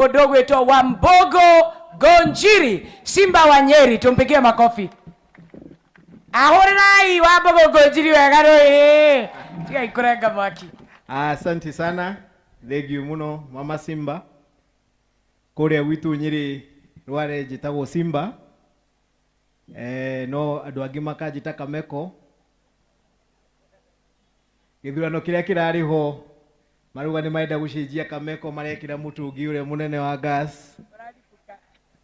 Kidogo eto Wambugu Ngunjiri, Simba wa Nyeri, tumpigie makofi. Ahorai Wambugu Ngunjiri wega roi. Tiga ikurenga mwaki. Asante sana. Thegio muno mama Simba. Kuria witu Nyeri rware jitagwo Simba. No andu angi makajita Kameko. Githurano kiria kirari ho maruga ni maenda gucenjia Kameko marekira mutungi ure munene wa gas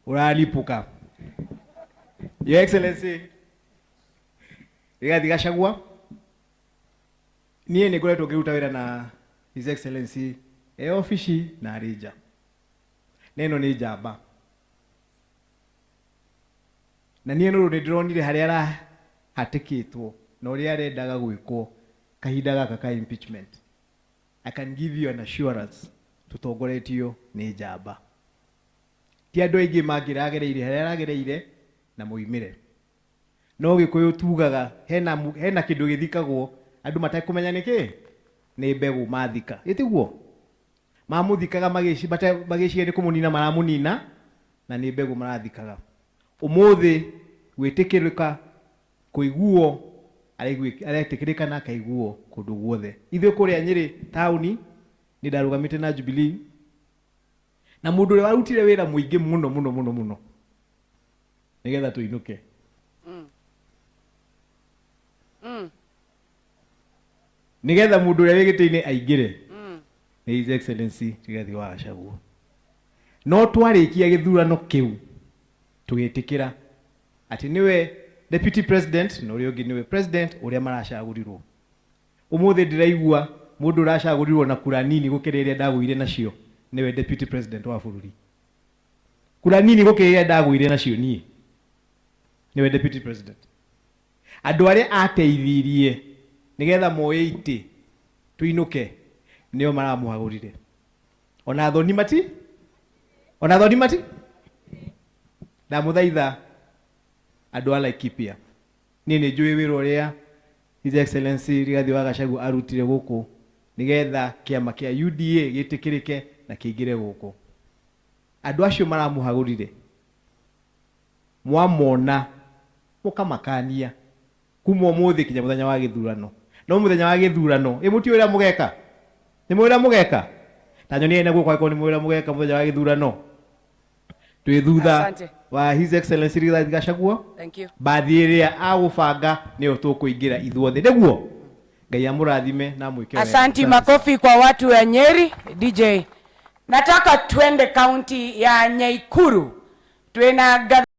uralipuka. Your Excellency Rigathi Gachagua, niye ngoretwo ngiruta wira na His Excellency ofici na arija neno ni njamba na niye no ndironire haria ara hatikitwo na uria arendaga gwikwo kahinda gaka ka impeachment. I can give you an assurance tutongoretio ni njamba ti andu aingi mangiragereire haria aragereire na muimire no gikuyu tugaga hena kindu githikagwo andu matakumenya niki ni mbegu mathika itiguo mamuthikaga magiciye ni kumunina maramunina na ni mbegu marathikaga umuthi gwitikirika kuiguo aretikirika na kaiguo kundu guothe ithuĩ kuria Nyeri tauni ni ndarugamite na Jubilee na mundu uri warutire wira muingi muno nigetha tuinuke nigetha mundu uri wigite-ini aingire ni His Excellency Rigathi wa Gachagua. No twarikia githurano kiu tugitikira ati niwe Deputy President no uri ungi niwe President uria maracagurirwo. Umuthi ndiraigua mundu uracagurirwo na kura nini gukiriria ndaguire nacio niwe Deputy President wa bururi. Kura nini gukiriria ndaguire nacio nie niwe Deputy President. Andu aria ateithirie nigetha moye iti tuinuke nio maramuhagurire. Ona thoni mati ndamuthaitha andu ala Laikipia ni njui wira uria His Excellency Rigathi wa Gachagua arutire guku nigetha kiama kia UDA gitikirike na kiingire guku. Andu acio maramuhagurire mwamona mukamakania kuma umuthi kinya muthenya wa githurano. No muthenya wa githurano imuti uria mugeka ni mwira mugeka tanyonie na guko ko ni mwira mugeka muthenya wa githurano twi thutha wa His Excellency Rigathi Gachagua. Thank you. Bathi iria agubanga ni tukuingira ithuothe niguo Ngai amurathime na mwike. Asante, makofi kwa watu wa Nyeri. DJ, nataka twende kaunti ya Nyaikuru. Twena